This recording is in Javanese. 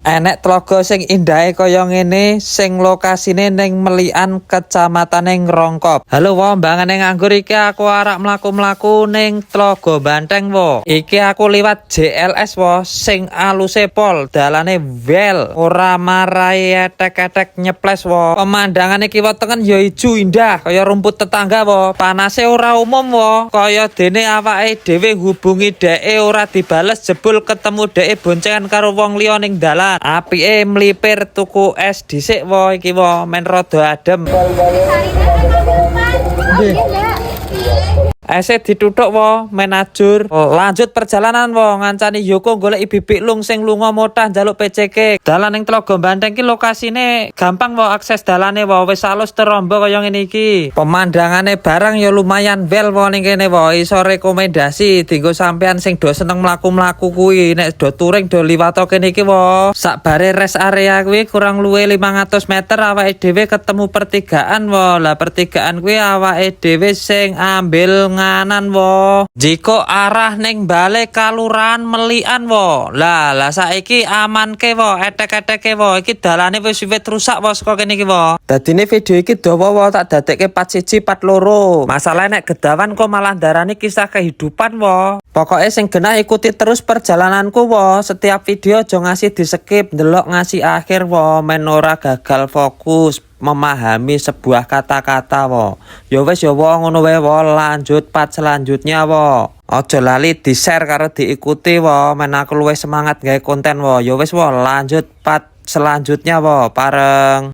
Enek tlaga sing indahe kaya ngene sing lokasine ning Melikan Kecamatan Ngrongkop. Halo wo, mbangane nganggur iki aku arek mlaku-mlaku ning Tlaga Banteng wo. Iki aku liwat JLS wo sing aluse pol, dalane wel, ora marai etek-etek nyeples wo. Pemandangane kiwa tengen ya ijo indah kaya rumput tetangga wo. Panase ora umum wo, kaya dene awake dhewe hubungi dheke ora dibales jebul ketemu dheke boncengan karo wong liya ning dalan. Apike mlipir tuku es dhisik wo iki wo men rada adem. Ese dituthuk wo men ajur. Lanjut perjalanan wo ngancani Yoko golek bibik lung sing lunga motah njaluk PCK. Dalan ning Tlaga Banteng ki lokasine gampang wo akses dalane wo wis alus terombo kaya ngene iki. Pemandangane barang ya lumayan wel wo ning kene wo. Iso rekomendasi dienggo sampean sing do seneng mlaku-mlaku kuwi nek do touring do liwat kene iki wo. Sakbare rest area kuwi kurang luwih 500 meter awake dhewe ketemu pertigaan wo. Lah pertigaan kuwi awake dhewe sing ambil nganan wo. Jika arah ning Bale Kalurahan Melikan wo. Lah saiki aman ke wo, etek-eteke wo. Iki dalane wis wiwit rusak wo saka kene iki wo. Dadine video iki dawa wo tak dadekke part 1 part 2. Masalah nek gedawan kok malah darani kisah kehidupan wo. Pokoknya sing genah ikuti terus perjalananku wo. Setiap video aja ngasih di skip, ndelok ngasih akhir wo, men ora gagal fokus memahami sebuah kata-kata wo. Ya wis ya wo ngono wae wo, lanjut part selanjutnya wo. Aja lali di-share karo diikuti wo, men aku luwih semangat gawe konten wo. Ya wis wo, lanjut part selanjutnya wo, pareng.